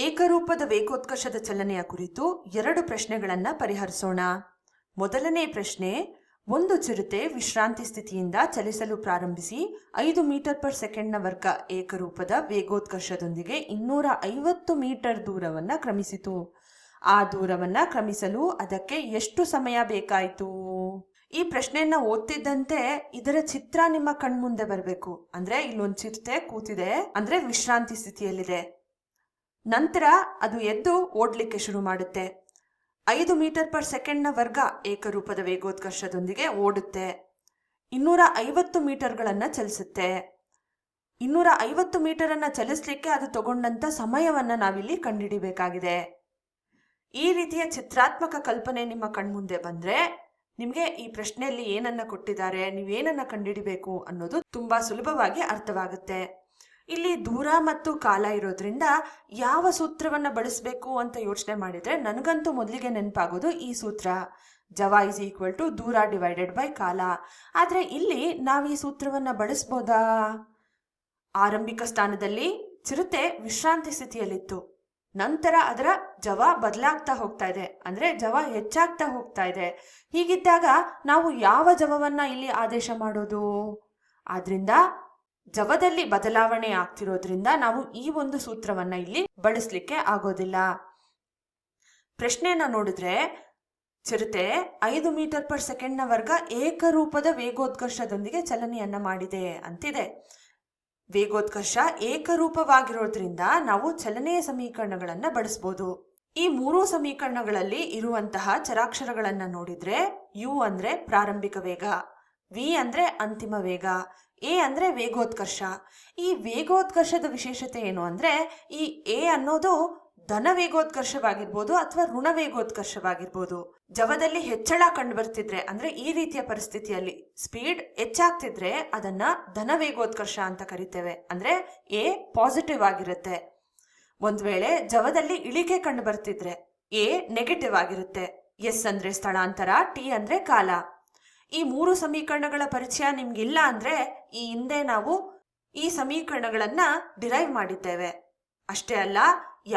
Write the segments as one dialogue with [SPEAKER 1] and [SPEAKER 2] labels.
[SPEAKER 1] ಏಕರೂಪದ ವೇಗೋತ್ಕರ್ಷದ ಚಲನೆಯ ಕುರಿತು 2 ಪ್ರಶ್ನೆಗಳನ್ನು ಪರಿಹರಿಸೋಣ. ಮೊದಲನೇ ಪ್ರಶ್ನೆ, ಒಂದು ಚಿರತೆ ವಿಶ್ರಾಂತಿ ಸ್ಥಿತಿಯಿಂದ ಚಲಿಸಲು ಪ್ರಾರಂಭಿಸಿ 5 ಮೀಟರ್ ಪರ್ ಸೆಕೆಂಡ್ನ ವರ್ಗ ಏಕರೂಪದ ವೇಗೋತ್ಕರ್ಷದೊಂದಿಗೆ 250 ಮೀಟರ್ ದೂರವನ್ನು ಕ್ರಮಿಸಿತು. ಆ ದೂರವನ್ನು ಕ್ರಮಿಸಲು ಅದಕ್ಕೆ ಎಷ್ಟು ಸಮಯ ಬೇಕಾಯಿತು? ಈ ಪ್ರಶ್ನೆಯನ್ನ ಓದ್ತಿದ್ದಂತೆ ಇದರ ಚಿತ್ರ ನಿಮ್ಮ ಕಣ್ಮುಂದೆ ಬರಬೇಕು. ಅಂದ್ರೆ ಇಲ್ಲೊಂದು ಚಿರತೆ ಕೂತಿದೆ, ಅಂದ್ರೆ ವಿಶ್ರಾಂತಿ ಸ್ಥಿತಿಯಲ್ಲಿದೆ. ನಂತರ ಅದು ಎದ್ದು ಓಡ್ಲಿಕ್ಕೆ ಶುರು ಮಾಡುತ್ತೆ. 5 ಮೀಟರ್ ಪರ್ ಸೆಕೆಂಡ್ನ ವರ್ಗ ಏಕರೂಪದ ವೇಗೋತ್ಕರ್ಷದೊಂದಿಗೆ ಓಡುತ್ತೆ. 250 ಮೀಟರ್ಗಳನ್ನು ಚಲಿಸುತ್ತೆ. 250 ಮೀಟರನ್ನು ಚಲಿಸ್ಲಿಕ್ಕೆ ಅದು ತಗೊಂಡಂತ ಸಮಯವನ್ನು ನಾವಿಲ್ಲಿ ಕಂಡುಹಿಡಿಬೇಕಾಗಿದೆ. ಈ ರೀತಿಯ ಚಿತ್ರಾತ್ಮಕ ಕಲ್ಪನೆ ನಿಮ್ಮ ಕಣ್ಮುಂದೆ ಬಂದ್ರೆ ನಿಮಗೆ ಈ ಪ್ರಶ್ನೆಯಲ್ಲಿ ಏನನ್ನ ಕೊಟ್ಟಿದ್ದಾರೆ, ನೀವೇನನ್ನ ಕಂಡುಹಿಡಿಬೇಕು ಅನ್ನೋದು ತುಂಬಾ ಸುಲಭವಾಗಿ ಅರ್ಥವಾಗುತ್ತೆ. ಇಲ್ಲಿ ದೂರ ಮತ್ತು ಕಾಲ ಇರೋದ್ರಿಂದ ಯಾವ ಸೂತ್ರವನ್ನ ಬಳಸಬೇಕು ಅಂತ ಯೋಚನೆ ಮಾಡಿದ್ರೆ ನನಗಂತೂ ಮೊದಲಿಗೆ ನೆನಪಾಗೋದು ಈ ಸೂತ್ರ, ಜವ ಇಸ್ ಈಕ್ವಲ್ ಟು ದೂರ ಡಿವೈಡೆಡ್ ಬೈ ಕಾಲ. ಆದ್ರೆ ಇಲ್ಲಿ ನಾವು ಈ ಸೂತ್ರವನ್ನ ಬಳಸ್ಬೋದಾ? ಆರಂಭಿಕ ಸ್ಥಾನದಲ್ಲಿ ಚಿರತೆ ವಿಶ್ರಾಂತಿ ಸ್ಥಿತಿಯಲ್ಲಿತ್ತು. ನಂತರ ಅದರ ಜವ ಬದಲಾಗ್ತಾ ಹೋಗ್ತಾ ಇದೆ, ಅಂದ್ರೆ ಜವ ಹೆಚ್ಚಾಗ್ತಾ ಹೋಗ್ತಾ ಇದೆ. ಹೀಗಿದ್ದಾಗ ನಾವು ಯಾವ ಜವವನ್ನ ಇಲ್ಲಿ ಆದೇಶ ಮಾಡೋದು? ಆದ್ರಿಂದ ಜವದಲ್ಲಿ ಬದಲಾವಣೆ ಆಗ್ತಿರೋದ್ರಿಂದ ನಾವು ಈ ಒಂದು ಸೂತ್ರವನ್ನ ಇಲ್ಲಿ ಬಳಸಲಿಕ್ಕೆ ಆಗೋದಿಲ್ಲ. ಪ್ರಶ್ನೆಯನ್ನ ನೋಡಿದ್ರೆ ಚಿರತೆ 5 ಮೀಟರ್ ಪರ್ ಸೆಕೆಂಡ್ನ ವರ್ಗ ಏಕರೂಪದ ವೇಗೋತ್ಕರ್ಷದೊಂದಿಗೆ ಚಲನೆಯನ್ನ ಮಾಡಿದೆ ಅಂತಿದೆ. ವೇಗೋತ್ಕರ್ಷ ಏಕರೂಪವಾಗಿರೋದ್ರಿಂದ ನಾವು ಚಲನೆಯ ಸಮೀಕರಣಗಳನ್ನ ಬಳಸಬಹುದು. ಈ 3 ಸಮೀಕರಣಗಳಲ್ಲಿ ಇರುವಂತಹ ಚರಾಕ್ಷರಗಳನ್ನ ನೋಡಿದ್ರೆ ಯು ಅಂದ್ರೆ ಪ್ರಾರಂಭಿಕ ವೇಗ, ವಿ ಅಂದ್ರೆ ಅಂತಿಮ ವೇಗ, ಎ ಅಂದ್ರೆ ವೇಗೋತ್ಕರ್ಷ. ಈ ವೇಗೋತ್ಕರ್ಷದ ವಿಶೇಷತೆ ಏನು ಅಂದ್ರೆ ಈ ಎ ಅನ್ನೋದು ಧನ ವೇಗೋತ್ಕರ್ಷವಾಗಿರ್ಬೋದು ಅಥವಾ ಋಣ ವೇಗೋತ್ಕರ್ಷವಾಗಿರ್ಬೋದು. ಜವದಲ್ಲಿ ಹೆಚ್ಚಳ ಕಂಡು ಬರ್ತಿದ್ರೆ ಅಂದ್ರೆ ಈ ರೀತಿಯ ಪರಿಸ್ಥಿತಿಯಲ್ಲಿ ಸ್ಪೀಡ್ ಹೆಚ್ಚಾಗ್ತಿದ್ರೆ ಅದನ್ನ ಧನ ವೇಗೋತ್ಕರ್ಷ ಅಂತ ಕರಿತೇವೆ, ಅಂದ್ರೆ ಎ ಪಾಸಿಟಿವ್ ಆಗಿರುತ್ತೆ. ಒಂದ್ ವೇಳೆ ಜವದಲ್ಲಿ ಇಳಿಕೆ ಕಂಡು ಬರ್ತಿದ್ರೆ ಎ ನೆಗೆಟಿವ್ ಆಗಿರುತ್ತೆ. ಎಸ್ ಅಂದ್ರೆ ಸ್ಥಳಾಂತರ, ಟಿ ಅಂದ್ರೆ ಕಾಲ. ಈ 3 ಸಮೀಕರಣಗಳ ಪರಿಚಯ ನಿಮ್ಗಿಲ್ಲ ಅಂದ್ರೆ ಈ ಹಿಂದೆ ನಾವು ಈ ಸಮೀಕರಣಗಳನ್ನ ಡಿರೈವ್ ಮಾಡಿದ್ದೇವೆ. ಅಷ್ಟೇ ಅಲ್ಲ,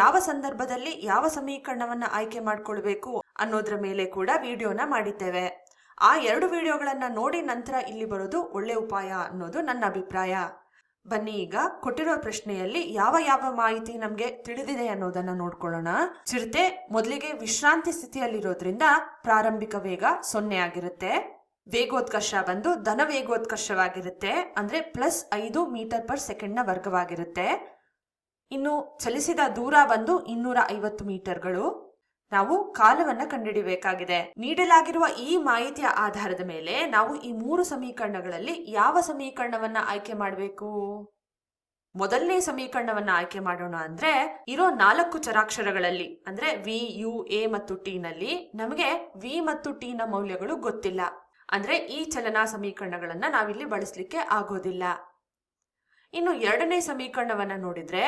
[SPEAKER 1] ಯಾವ ಸಂದರ್ಭದಲ್ಲಿ ಯಾವ ಸಮೀಕರಣವನ್ನ ಆಯ್ಕೆ ಮಾಡ್ಕೊಳ್ಬೇಕು ಅನ್ನೋದ್ರ ಮೇಲೆ ಕೂಡ ವಿಡಿಯೋನ ಮಾಡಿದ್ದೇವೆ. ಆ 2 ವಿಡಿಯೋಗಳನ್ನ ನೋಡಿ ನಂತರ ಇಲ್ಲಿ ಬರೋದು ಒಳ್ಳೆ ಉಪಾಯ ಅನ್ನೋದು ನನ್ನ ಅಭಿಪ್ರಾಯ. ಬನ್ನಿ ಈಗ ಕೊಟ್ಟಿರೋ ಪ್ರಶ್ನೆಯಲ್ಲಿ ಯಾವ ಯಾವ ಮಾಹಿತಿ ನಮ್ಗೆ ತಿಳಿದಿದೆ ಅನ್ನೋದನ್ನ ನೋಡ್ಕೊಳ್ಳೋಣ. ಚಿರತೆ ಮೊದಲಿಗೆ ವಿಶ್ರಾಂತಿ ಸ್ಥಿತಿಯಲ್ಲಿರೋದ್ರಿಂದ ಪ್ರಾರಂಭಿಕ ವೇಗ 0 ಆಗಿರುತ್ತೆ. ವೇಗೋತ್ಕರ್ಷ ಬಂದು ಧನ ವೇಗೋತ್ಕರ್ಷವಾಗಿರುತ್ತೆ, ಅಂದ್ರೆ +5 ಮೀಟರ್ ಪರ್ ಸೆಕೆಂಡ್ನ ವರ್ಗವಾಗಿರುತ್ತೆ. ಇನ್ನು ಚಲಿಸಿದ ದೂರ ಬಂದು 250 ಮೀಟರ್ಗಳು. ನಾವು ಕಾಲವನ್ನ ಕಂಡುಹಿಡಿಯಬೇಕಾಗಿದೆ. ನೀಡಲಾಗಿರುವ ಈ ಮಾಹಿತಿಯ ಆಧಾರದ ಮೇಲೆ ನಾವು ಈ 3 ಸಮೀಕರಣಗಳಲ್ಲಿ ಯಾವ ಸಮೀಕರಣವನ್ನ ಆಯ್ಕೆ ಮಾಡಬೇಕು? ಮೊದಲನೇ ಸಮೀಕರಣವನ್ನ ಆಯ್ಕೆ ಮಾಡೋಣ. ಅಂದ್ರೆ ಇರೋ 4 ಚರಾಕ್ಷರಗಳಲ್ಲಿ ಅಂದ್ರೆ ವಿ, ಯು, ಎ ಮತ್ತು ಟಿ ನಲ್ಲಿ ನಮಗೆ ವಿ ಮತ್ತು ಟಿ ನ ಮೌಲ್ಯಗಳು ಗೊತ್ತಿಲ್ಲ. ಅಂದ್ರೆ ಈ ಚಲನಾ ಸಮೀಕರಣಗಳನ್ನ ನಾವಿಲ್ಲಿ ಬಳಸಲಿಕ್ಕೆ ಆಗೋದಿಲ್ಲ. ಇನ್ನು ಎರಡನೇ ಸಮೀಕರಣವನ್ನ ನೋಡಿದ್ರೆ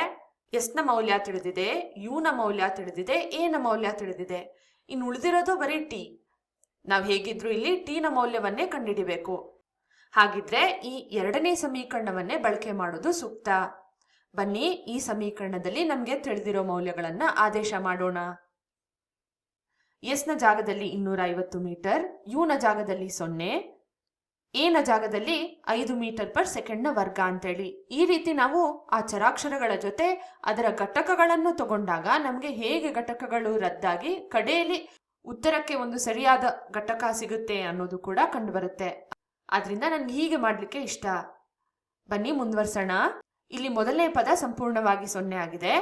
[SPEAKER 1] ಎಸ್ ನ ಮೌಲ್ಯ ತಿಳಿದಿದೆ, ಯು ನ ಮೌಲ್ಯ ತಿಳಿದಿದೆ, ಎ ನ ಮೌಲ್ಯ ತಿಳಿದಿದೆ. ಇನ್ನು ಉಳಿದಿರೋದು ಬರೀ ಟಿ. ನಾವು ಹೇಗಿದ್ರು ಇಲ್ಲಿ ಟಿ ನ ಮೌಲ್ಯವನ್ನೇ ಕಂಡುಹಿಡಿಬೇಕು. ಹಾಗಿದ್ರೆ ಈ ಎರಡನೇ ಸಮೀಕರಣವನ್ನೇ ಬಳಕೆ ಮಾಡೋದು ಸೂಕ್ತ. ಬನ್ನಿ ಈ ಸಮೀಕರಣದಲ್ಲಿ ನಮ್ಗೆ ತಿಳಿದಿರೋ ಮೌಲ್ಯಗಳನ್ನ ಆದೇಶ ಮಾಡೋಣ. ಎಸ್ ನ ಜಾಗದಲ್ಲಿ 250 ಮೀಟರ್, ಯು ನ ಜಾಗದಲ್ಲಿ 0, ಎ ನ ಜಾಗದಲ್ಲಿ 5 ಮೀಟರ್ ಪರ್ ಸೆಕೆಂಡ್ನ ವರ್ಗ ಅಂತೇಳಿ ಈ ರೀತಿ ನಾವು ಆ ಚರಾಕ್ಷರಗಳ ಜೊತೆ ಅದರ ಘಟಕಗಳನ್ನು ತಗೊಂಡಾಗ ನಮಗೆ ಹೇಗೆ ಘಟಕಗಳು ರದ್ದಾಗಿ ಕಡೆಯಲ್ಲಿ ಉತ್ತರಕ್ಕೆ ಒಂದು ಸರಿಯಾದ ಘಟಕ ಸಿಗುತ್ತೆ ಅನ್ನೋದು ಕೂಡ ಕಂಡುಬರುತ್ತೆ. ಆದ್ರಿಂದ ನನ್ಗೆ ಹೀಗೆ ಮಾಡ್ಲಿಕ್ಕೆ ಇಷ್ಟ. ಬನ್ನಿ ಮುಂದುವರ್ಸೋಣ. ಇಲ್ಲಿ ಮೊದಲನೇ ಪದ ಸಂಪೂರ್ಣವಾಗಿ 0 ಆಗಿದೆ.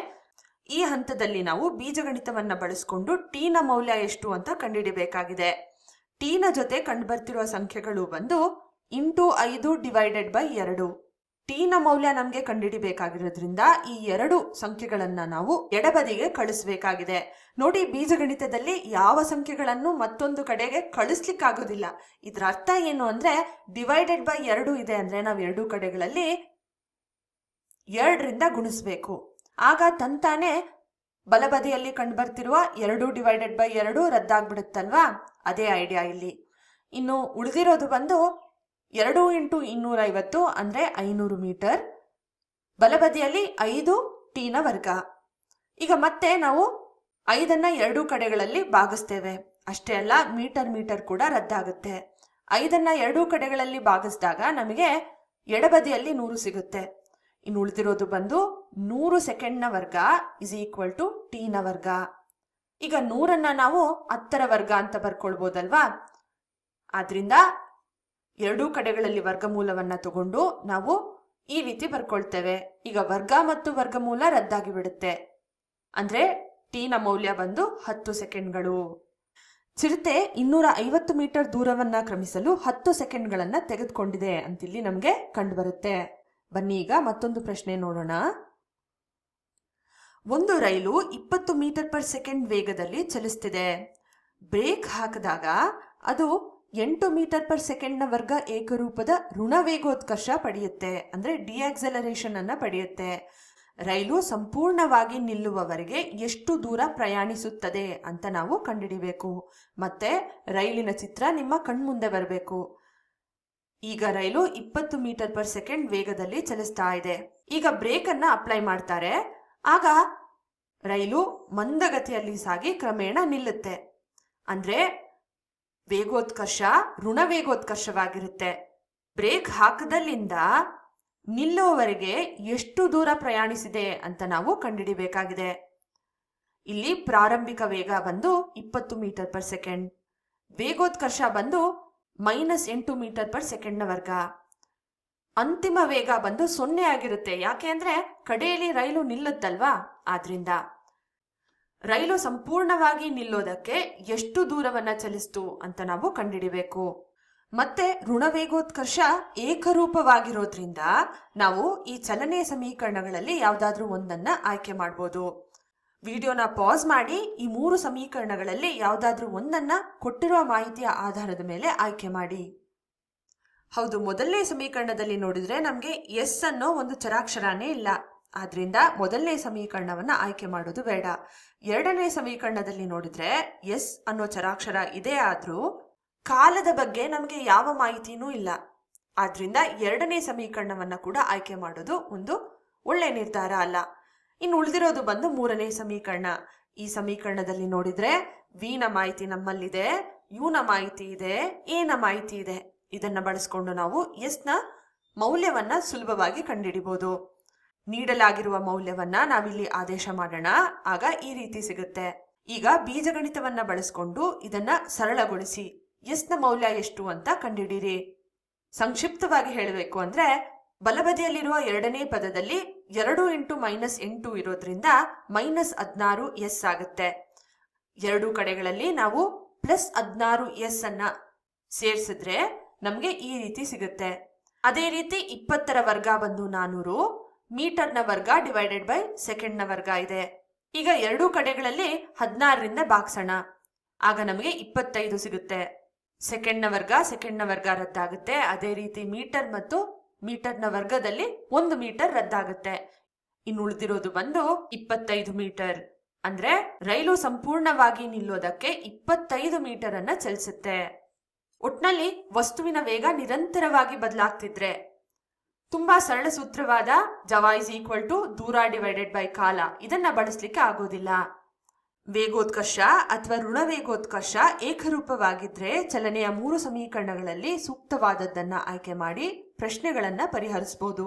[SPEAKER 1] ಈ ಹಂತದಲ್ಲಿ ನಾವು ಬೀಜಗಣಿತವನ್ನ ಬಳಸಿಕೊಂಡು ಟಿ ನ ಮೌಲ್ಯ ಎಷ್ಟು ಅಂತ ಕಂಡುಹಿಡಿಯಬೇಕಾಗಿದೆ. ಟಿ ನ ಜೊತೆ ಕಂಡುಬರ್ತಿರುವ ಸಂಖ್ಯೆಗಳು ಬಂದು 5 ಡಿವೈಡೆಡ್ ಬೈ 2. ಟಿ ನ ಮೌಲ್ಯ ನಮ್ಗೆ ಕಂಡುಹಿಡಿಬೇಕಾಗಿರೋದ್ರಿಂದ ಈ 2 ಸಂಖ್ಯೆಗಳನ್ನ ನಾವು ಎಡಬದಿಗೆ ಕಳಿಸ್ಬೇಕಾಗಿದೆ. ನೋಡಿ, ಬೀಜಗಣಿತದಲ್ಲಿ ಯಾವ ಸಂಖ್ಯೆಗಳನ್ನು ಮತ್ತೊಂದು ಕಡೆಗೆ ಕಳಿಸ್ಲಿಕ್ಕಾಗೋದಿಲ್ಲ. ಇದ್ರ ಅರ್ಥ ಏನು ಅಂದ್ರೆ ಡಿವೈಡೆಡ್ ಬೈ 2 ಇದೆ ಅಂದ್ರೆ ನಾವು 2 ಕಡೆಗಳಲ್ಲಿ 2ರಿಂದ ಗುಣಿಸ್ಬೇಕು. ಆಗ ತಂತಾನೆ ಬಲಬದಿಯಲ್ಲಿ ಕಂಡುಬರ್ತಿರುವ 2 ಡಿವೈಡೆಡ್ ಬೈ 2 ರದ್ದಾಗ್ಬಿಡುತ್ತಲ್ವಾ? ಅದೇ ಐಡಿಯಾ ಇಲ್ಲಿ. ಇನ್ನು ಉಳಿದಿರೋದು ಬಂದು 2 × 250 ಅಂದ್ರೆ 500 ಮೀಟರ್. ಬಲಬದಿಯಲ್ಲಿ 5 ಟಿ ನ ವರ್ಗ. ಈಗ ಮತ್ತೆ ನಾವು 5 ಎರಡೂ ಕಡೆಗಳಲ್ಲಿ ಭಾಗಿಸ್ತೇವೆ. ಅಷ್ಟೇ ಅಲ್ಲ, ಮೀಟರ್ ಕೂಡ ರದ್ದಾಗುತ್ತೆ. 5 ಎರಡೂ ಕಡೆಗಳಲ್ಲಿ ಭಾಗಿಸಿದಾಗ ನಮಗೆ ಎಡಬದಿಯಲ್ಲಿ 100 ಸಿಗುತ್ತೆ. ಇನ್ನು ಉಳಿದಿರೋದು ಬಂದು 100 ಸೆಕೆಂಡ್ನ ವರ್ಗ ಇಸ್ ಈಕ್ವಲ್ ಟು ಟಿನ ವರ್ಗ. ಈಗ 100 ನಾವು 10ರ ವರ್ಗ ಅಂತ ಬರ್ಕೊಳ್ಬೋದಲ್ವಾ? ಆದ್ರಿಂದ ಎರಡೂ ಕಡೆಗಳಲ್ಲಿ ವರ್ಗಮೂಲವನ್ನ ತಗೊಂಡು ನಾವು ಈ ರೀತಿ ಬರ್ಕೊಳ್ತೇವೆ. ಈಗ ವರ್ಗ ಮತ್ತು ವರ್ಗಮೂಲ ರದ್ದಾಗಿ ಬಿಡುತ್ತೆ. ಅಂದ್ರೆ ಟಿನ ಮೌಲ್ಯ ಬಂದು 10 ಸೆಕೆಂಡ್ಗಳು. ಚಿರತೆ 250 ಮೀಟರ್ ದೂರವನ್ನ ಕ್ರಮಿಸಲು 10 ಸೆಕೆಂಡ್ಗಳನ್ನ ತೆಗೆದುಕೊಂಡಿದೆ ಅಂತಿಲ್ಲಿ ನಮಗೆ ಕಂಡು ಬರುತ್ತೆ. ಬನ್ನಿ ಈಗ ಮತ್ತೊಂದು ಪ್ರಶ್ನೆ ನೋಡೋಣ. ಒಂದು ರೈಲು 20 ಮೀಟರ್ ಪರ್ ಸೆಕೆಂಡ್ ವೇಗದಲ್ಲಿ ಚಲಿಸ್ತಿದೆ. ಬ್ರೇಕ್ ಹಾಕಿದಾಗ ಅದು 8 ಮೀಟರ್ ಪರ್ ಸೆಕೆಂಡ್ನ ವರ್ಗ ಏಕರೂಪದ ಋಣ ವೇಗೋತ್ಕರ್ಷ ಪಡೆಯುತ್ತೆ. ಅಂದ್ರೆ ಡಿಆಕ್ಸಲರೇಷನ್ ಅನ್ನ ಪಡೆಯುತ್ತೆ. ರೈಲು ಸಂಪೂರ್ಣವಾಗಿ ನಿಲ್ಲುವವರೆಗೆ ಎಷ್ಟು ದೂರ ಪ್ರಯಾಣಿಸುತ್ತದೆ ಅಂತ ನಾವು ಕಂಡುಹಿಡಿಬೇಕು. ಮತ್ತೆ ರೈಲಿನ ಚಿತ್ರ ನಿಮ್ಮ ಕಣ್ಮುಂದೆ ಬರಬೇಕು. ಈಗ ರೈಲು 20 ಮೀಟರ್ ಪರ್ ಸೆಕೆಂಡ್ ವೇಗದಲ್ಲಿ ಚಲಿಸ್ತಾ ಇದೆ. ಈಗ ಬ್ರೇಕ್ ಅನ್ನ ಅಪ್ಲೈ ಮಾಡ್ತಾರೆ. ಆಗ ರೈಲು ಮಂದಗತಿಯಲ್ಲಿ ಸಾಗಿ ಕ್ರಮೇಣ ನಿಲ್ಲುತ್ತೆ. ಅಂದ್ರೆ ವೇಗೋತ್ಕರ್ಷ ಋಣ ವೇಗೋತ್ಕರ್ಷವಾಗಿರುತ್ತೆ. ಬ್ರೇಕ್ ಹಾಕದಲ್ಲಿಂದ ನಿಲ್ಲುವವರೆಗೆ ಎಷ್ಟು ದೂರ ಪ್ರಯಾಣಿಸಿದೆ ಅಂತ ನಾವು ಕಂಡುಹಿಡಿಬೇಕಾಗಿದೆ. ಇಲ್ಲಿ ಪ್ರಾರಂಭಿಕ ವೇಗ ಬಂದು 20 ಮೀಟರ್ ಪರ್ ಸೆಕೆಂಡ್, ವೇಗೋತ್ಕರ್ಷ ಬಂದು -8 ಮೀಟರ್ ಪರ್ ಸೆಕೆಂಡ್ನ ವರ್ಗ, ಅಂತಿಮ ವೇಗ ಬಂದು 0 ಆಗಿರುತ್ತೆ. ಯಾಕೆ ಅಂದ್ರೆ ಕಡೆಯಲ್ಲಿ ರೈಲು ನಿಲ್ಲುತ್ತಲ್ವಾ? ಆದ್ರಿಂದ ರೈಲು ಸಂಪೂರ್ಣವಾಗಿ ನಿಲ್ಲೋದಕ್ಕೆ ಎಷ್ಟು ದೂರವನ್ನ ಚಲಿಸ್ತು ಅಂತ ನಾವು ಕಂಡುಹಿಡಿಬೇಕು. ಮತ್ತೆ ಋಣವೇಗೋತ್ಕರ್ಷ ಏಕರೂಪವಾಗಿರೋದ್ರಿಂದ ನಾವು ಈ ಚಲನೆಯ ಸಮೀಕರಣಗಳಲ್ಲಿ ಯಾವುದಾದ್ರೂ ಒಂದನ್ನ ಆಯ್ಕೆ ಮಾಡ್ಬೋದು. ವಿಡಿಯೋನ ಪಾಸ್ ಮಾಡಿ ಈ 3 ಸಮೀಕರಣಗಳಲ್ಲಿ ಯಾವುದಾದ್ರೂ ಒಂದನ್ನ ಕೊಟ್ಟಿರುವ ಮಾಹಿತಿಯ ಆಧಾರದ ಮೇಲೆ ಆಯ್ಕೆ ಮಾಡಿ. ಹೌದು, ಮೊದಲನೇ ಸಮೀಕರಣದಲ್ಲಿ ನೋಡಿದ್ರೆ ನಮಗೆ ಎಸ್ ಅನ್ನೋ ಒಂದು ಚರಾಕ್ಷರನೇ ಇಲ್ಲ. ಆದ್ರಿಂದ ಮೊದಲನೇ ಸಮೀಕರಣವನ್ನ ಆಯ್ಕೆ ಮಾಡೋದು ಬೇಡ. ಎರಡನೇ ಸಮೀಕರಣದಲ್ಲಿ ನೋಡಿದ್ರೆ ಎಸ್ ಅನ್ನೋ ಚರಾಕ್ಷರ ಇದೆ, ಆದ್ರೂ ಕಾಲದ ಬಗ್ಗೆ ನಮಗೆ ಯಾವ ಮಾಹಿತಿನೂ ಇಲ್ಲ. ಆದ್ರಿಂದ ಎರಡನೇ ಸಮೀಕರಣವನ್ನ ಕೂಡ ಆಯ್ಕೆ ಮಾಡೋದು ಒಂದು ಒಳ್ಳೆ ನಿರ್ಧಾರ ಅಲ್ಲ. ಇನ್ನು ಉಳಿದಿರೋದು ಬಂದು ಮೂರನೇ ಸಮೀಕರಣ. ಈ ಸಮೀಕರಣದಲ್ಲಿ ನೋಡಿದ್ರೆ ವಿ ನ ಮಾಹಿತಿ ನಮ್ಮಲ್ಲಿದೆ, ಯು ನ ಮಾಹಿತಿ ಇದೆ, ಎ ನ ಮಾಹಿತಿ ಇದೆ. ಇದನ್ನ ಬಳಸ್ಕೊಂಡು ನಾವು ಎಸ್ ನ ಮೌಲ್ಯವನ್ನ ಸುಲಭವಾಗಿ ಕಂಡುಹಿಡಿಬಹುದು. ನೀಡಲಾಗಿರುವ ಮೌಲ್ಯವನ್ನ ನಾವಿಲ್ಲಿ ಆದೇಶ ಮಾಡೋಣ. ಆಗ ಈ ರೀತಿ ಸಿಗುತ್ತೆ. ಈಗ ಬೀಜಗಣಿತವನ್ನ ಬಳಸ್ಕೊಂಡು ಇದನ್ನ ಸರಳಗೊಳಿಸಿ ಎಸ್ ನ ಮೌಲ್ಯ ಎಷ್ಟು ಅಂತ ಕಂಡುಹಿಡಿಯಿರಿ. ಸಂಕ್ಷಿಪ್ತವಾಗಿ ಹೇಳಬೇಕು ಅಂದ್ರೆ ಬಲಬದಿಯಲ್ಲಿರುವ ಎರಡನೇ ಪದದಲ್ಲಿ 2 × -8 ಇರೋದ್ರಿಂದ -16 ಎಸ್ ಆಗುತ್ತೆ. ಎರಡೂ ಕಡೆಗಳಲ್ಲಿ ನಾವು +16 ಎಸ್ ಅನ್ನ ಸೇರಿಸಿದ್ರೆ ನಮಗೆ ಈ ರೀತಿ ಸಿಗುತ್ತೆ. ಅದೇ ರೀತಿ 20ರ ವರ್ಗ ಬಂದು 400, ಮೀಟರ್ನ ವರ್ಗ ಡಿವೈಡೆಡ್ ಬೈ ಸೆಕೆಂಡ್ನ ವರ್ಗ ಇದೆ. ಈಗ ಎರಡೂ ಕಡೆಗಳಲ್ಲಿ 16ರಿಂದ ಭಾಗಿಸೋಣ. ಆಗ ನಮಗೆ 25 ಸಿಗುತ್ತೆ. ಸೆಕೆಂಡ್ನ ವರ್ಗ ರದ್ದಾಗುತ್ತೆ. ಅದೇ ರೀತಿ ಮೀಟರ್ ಮತ್ತು ಮೀಟರ್ನ ವರ್ಗದಲ್ಲಿ 1 ಮೀಟರ್ ರದ್ದಾಗುತ್ತೆ. ಇನ್ನು ಉಳಿದಿರೋದು ಬಂದು 25 ಮೀಟರ್. ಅಂದ್ರೆ ರೈಲು ಸಂಪೂರ್ಣವಾಗಿ ನಿಲ್ಲೋದಕ್ಕೆ 25 ಮೀಟರ್ ಅನ್ನ ಚಲಿಸುತ್ತೆ. ಒಟ್ನಲ್ಲಿ ವಸ್ತುವಿನ ವೇಗ ನಿರಂತರವಾಗಿ ಬದಲಾಗ್ತಿದ್ರೆ ತುಂಬಾ ಸರಳ ಸೂತ್ರವಾದ ಜವ ಇಸ್ ಈಕ್ವಲ್ ಟು ದೂರ ಡಿವೈಡೆಡ್ ಬೈ ಕಾಲ ಇದನ್ನ ಬಳಸಲಿಕ್ಕೆ ಆಗೋದಿಲ್ಲ. ವೇಗೋತ್ಕರ್ಷ ಅಥವಾ ಋಣವೇಗೋತ್ಕರ್ಷ ಏಕರೂಪವಾಗಿದ್ರೆ ಚಲನೆಯ 3 ಸಮೀಕರಣಗಳಲ್ಲಿ ಸೂಕ್ತವಾದದ್ದನ್ನ ಆಯ್ಕೆ ಮಾಡಿ ಪ್ರಶ್ನೆಗಳನ್ನ ಪರಿಹರಿಸಬಹುದು.